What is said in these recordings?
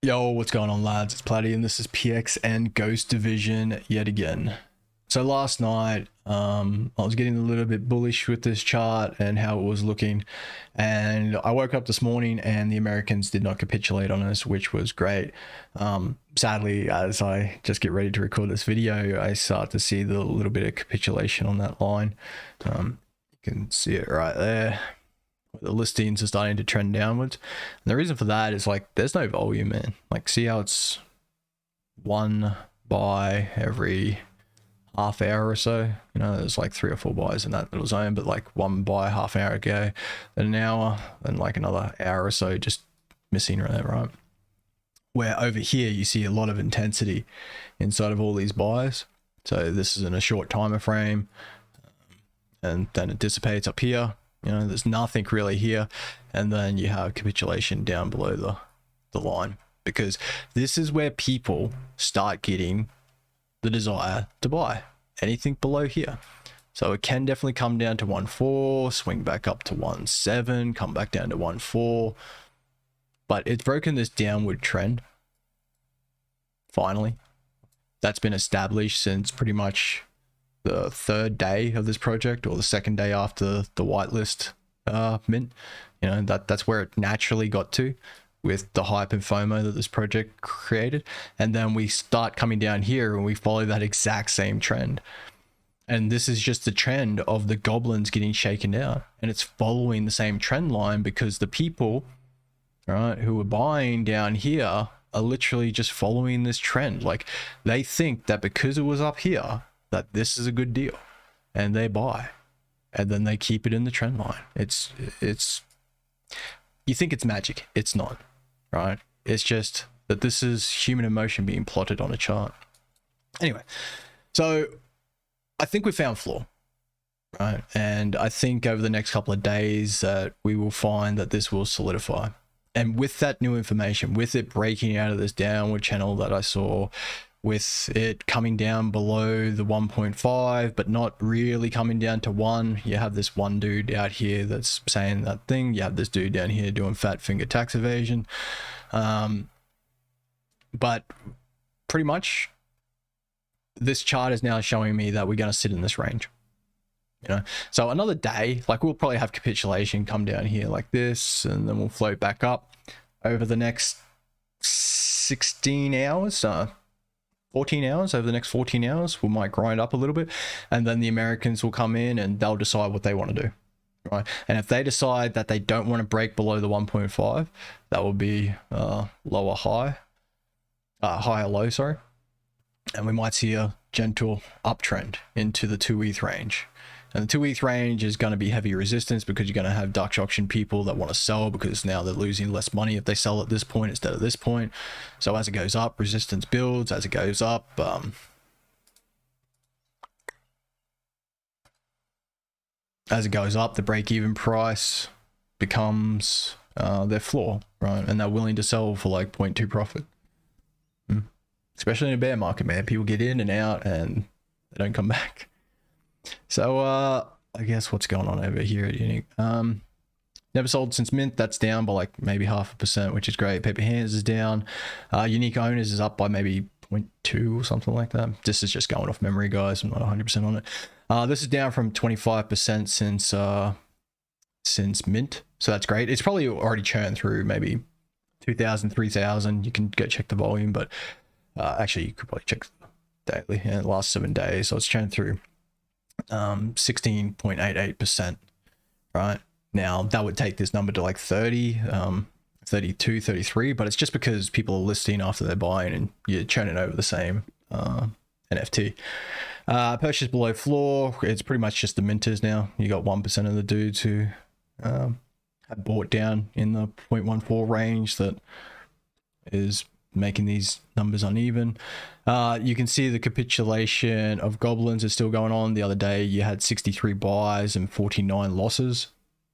Yo, what's going on, lads? It's Platty, and this is PXN Ghost Division yet again. So last night, I was getting a little bit bullish with this chart and how it was looking, and I woke up this morning and the Americans did not capitulate on us, which was great. Sadly, as I just get ready to record this video, I start to see the little bit of capitulation on that line. You can see it right there. The listings are starting to trend downwards, and the reason for that is like there's no volume, man. Like, see how it's one buy every half hour or so. You know, there's like 3 or 4 buys in that little zone, but like one buy half hour ago, then an hour, then like another hour or so just missing right. Where over here you see a lot of intensity inside of all these buys. So this is in a short timer frame, and then it dissipates up here. You know, there's nothing really here, and then you have capitulation down below the line, because this is where people start getting the desire to buy anything below here. So it can definitely come down to 1.4, swing back up to 1.7, come back down to 1.4, but it's broken this downward trend finally. That's been established since pretty much the 3rd day of this project, or the 2nd day after the whitelist mint. You know, that's where it naturally got to, with the hype and FOMO that this project created. And then we start coming down here and we follow that exact same trend. And this is just the trend of the goblins getting shaken down, and it's following the same trend line because the people, right, who are buying down here are literally just following this trend. Like, they think that because it was up here that this is a good deal, and they buy, and then they keep it in the trend line. It's you think it's magic. It's not, right? It's just that this is human emotion being plotted on a chart. Anyway, so I think we found floor, right? And I think over the next couple of days that we will find that this will solidify. And with that new information, with it breaking out of this downward channel that I saw, with it coming down below the 1.5 but not really coming down to 1, you have this one dude out here that's saying that thing, you have this dude down here doing fat finger tax evasion, but pretty much this chart is now showing me that we're going to sit in this range. You know, so another day, like, we'll probably have capitulation come down here like this, and then we'll float back up over the next 16 hours, 14 hours. Over the next 14 hours, we might grind up a little bit, and then the Americans will come in and they'll decide what they want to do, right? And if they decide that they don't want to break below the 1.5, that will be lower high, higher low, sorry. And we might see a gentle uptrend into the 2 ETH range. And the 2 ETH range is going to be heavy resistance, because you're going to have Dutch auction people that want to sell, because now they're losing less money if they sell at this point instead of this point. So as it goes up, resistance builds. As it goes up, the break-even price becomes their floor, right? And they're willing to sell for like 0.2 profit. Especially in a bear market, man. People get in and out and they don't come back. So I guess what's going on over here at Unique? Never sold since mint. That's down by like maybe 0.5%, which is great. Paper hands is down. Unique owners is up by maybe 0.2 or something like that. This is just going off memory, guys. I'm not 100% on it. This is down from 25% since mint, so that's great. It's probably already churned through maybe 2,000, 3,000. You can go check the volume, but actually you could probably check daily. In the last 7 days, so it's churned through 16.88%, right? Now that would take this number to like 30, 32, 33, but it's just because people are listing after they're buying, and you're churning over the same NFT. Purchase below floor, it's pretty much just the minters now. You got 1% of the dudes who have bought down in the 0.14 range that is making these numbers uneven. You can see the capitulation of goblins is still going on. The other day you had 63 buys and 49 losses,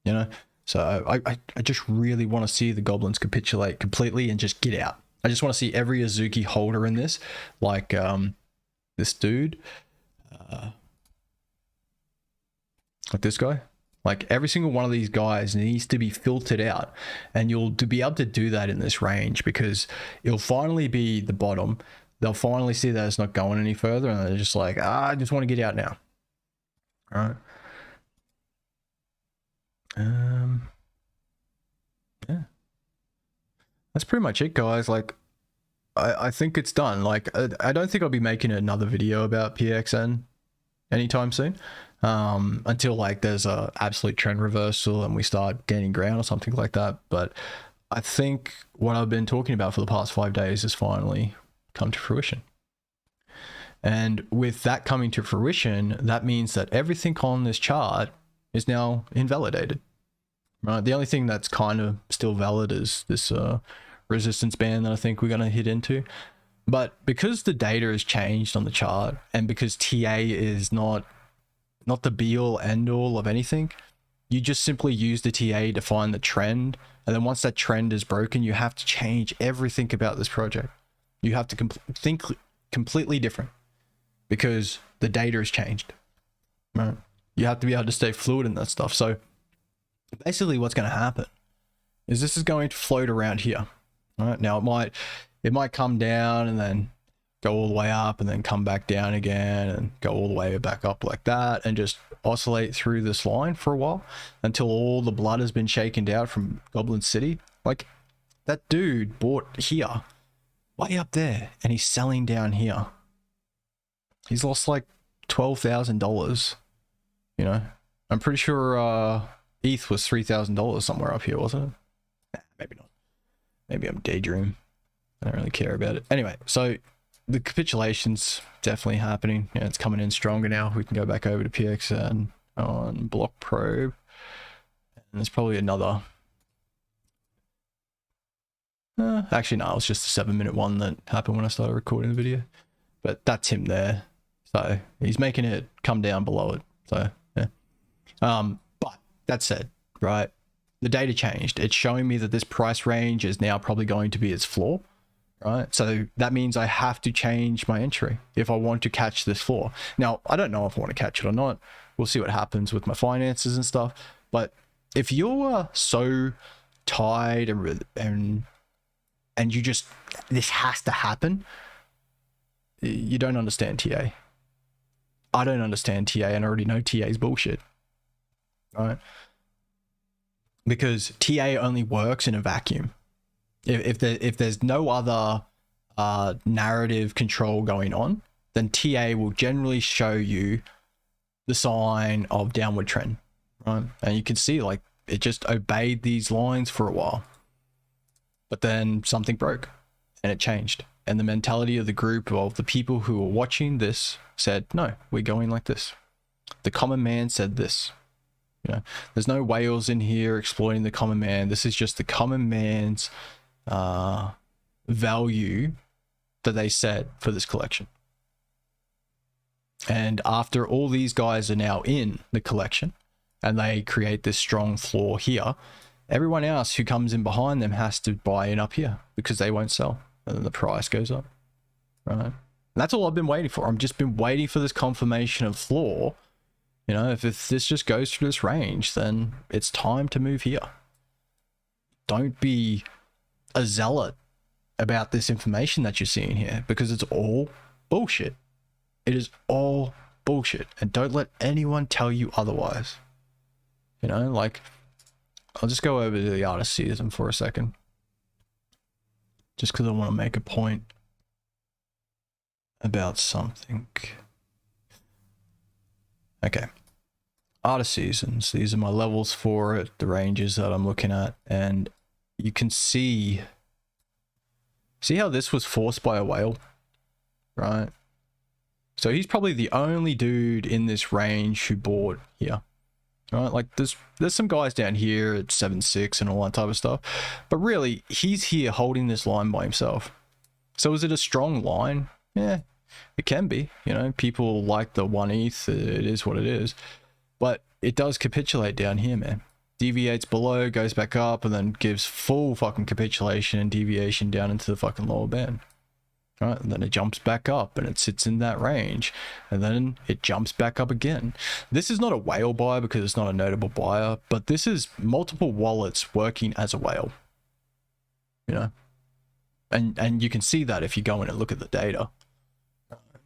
you know. So I just really want to see the goblins capitulate completely and just get out. I just want to see every Azuki holder in this, like this dude, like this guy Like every single one of these guys needs to be filtered out, and you'll be able to do that in this range because it'll finally be the bottom. They'll finally see that it's not going any further, and they're just like, I just want to get out now. All right. Yeah, that's pretty much it, guys. Like, I think it's done. Like, I don't think I'll be making another video about PXN anytime soon, until like there's a absolute trend reversal and we start gaining ground or something like that. But I think what I've been talking about for the past 5 days has finally come to fruition. And with that coming to fruition, that means that everything on this chart is now invalidated. Right? The only thing that's kind of still valid is this resistance band that I think we're going to hit into. But because the data has changed on the chart, and because TA is not the be-all end-all of anything, you just simply use the TA to find the trend. And then once that trend is broken, you have to change everything about this project. You have to think completely different because the data has changed. Right? You have to be able to stay fluid in that stuff. So basically what's going to happen is this is going to float around here. Right? Now it might come down and then go all the way up and then come back down again and go all the way back up like that and just oscillate through this line for a while until all the blood has been shaken out from Goblin City. Like, that dude bought here, way up there, and he's selling down here. He's lost like $12,000. You know, I'm pretty sure ETH was $3,000 somewhere up here, wasn't it? Nah, maybe not. Maybe I'm daydream. I don't really care about it. Anyway, so the capitulation's definitely happening. Yeah, it's coming in stronger now. We can go back over to PXN on block probe. And there's probably another. Actually, no, it was just a 7-minute one that happened when I started recording the video. But that's him there. So he's making it come down below it. So, yeah. But that said, right, the data changed. It's showing me that this price range is now probably going to be its floor. Right, so that means I have to change my entry if I want to catch this floor. Now, I don't know if I want to catch it or not. We'll see what happens with my finances and stuff. But if you're so tied and you just, this has to happen, you don't understand TA. I don't understand TA, and I already know TA's bullshit. Right? Because TA only works in a vacuum. If there's no other narrative control going on, then TA will generally show you the sign of downward trend, right? And you can see like it just obeyed these lines for a while, but then something broke and it changed. And the mentality of the group of the people who were watching this said, no, we're going like this. The common man said this. You know, there's no whales in here exploiting the common man. This is just the common man's value that they set for this collection. And after all these guys are now in the collection and they create this strong floor here, everyone else who comes in behind them has to buy in up here because they won't sell, and then the price goes up, right? And that's all I've been waiting for. I've just been waiting for this confirmation of floor. You know, if this just goes through this range, then it's time to move here. Don't be a zealot about this information that you're seeing here, because it's all bullshit. It is all bullshit, and don't let anyone tell you otherwise. You know, like, I'll just go over to the artist season for a second, just because I want to make a point about something. Okay, artist seasons, these are my levels for it, the ranges that I'm looking at, and you can see how this was forced by a whale, right? So he's probably the only dude in this range who bought here, right? Like there's some guys down here at 7.6 and all that type of stuff, but really he's here holding this line by himself. So is it a strong line? Yeah, it can be. You know, people like the 1 ETH, it is what it is, but it does capitulate down here, man. Deviates below, goes back up, and then gives full fucking capitulation and deviation down into the fucking lower band. right? And then it jumps back up and it sits in that range, and then it jumps back up again. This is not a whale buy because it's not a notable buyer, but this is multiple wallets working as a whale, you know, and you can see that if you go in and look at the data.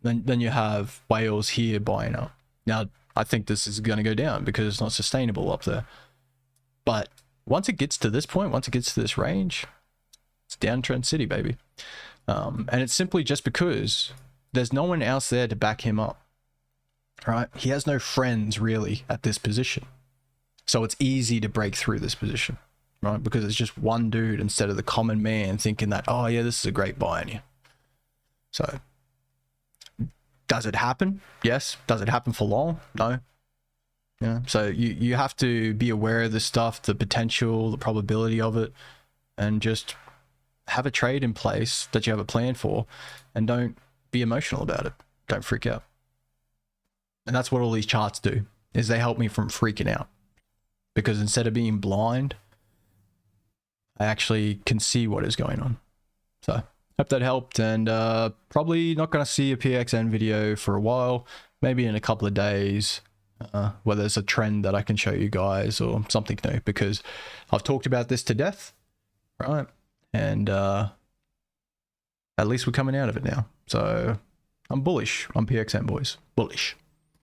Then you have whales here buying up. Now I think this is going to go down because it's not sustainable up there, but once it gets to this point, once it gets to this range, it's downtrend city, baby. And it's simply just because there's no one else there to back him up, right? He has no friends really at this position. So it's easy to break through this position, right? Because it's just one dude instead of the common man thinking that, oh yeah, this is a great buy on you. So does it happen? Yes. Does it happen for long? No. Yeah. So you have to be aware of this stuff, the potential, the probability of it, and just have a trade in place that you have a plan for, and don't be emotional about it. Don't freak out. And that's what all these charts do, is they help me from freaking out, because instead of being blind, I actually can see what is going on. So hope that helped, and probably not going to see a PXN video for a while, maybe in a couple of days, where there's a trend that I can show you guys or something new, because I've talked about this to death, right? And at least we're coming out of it now. So I'm bullish on PXN, boys. Bullish.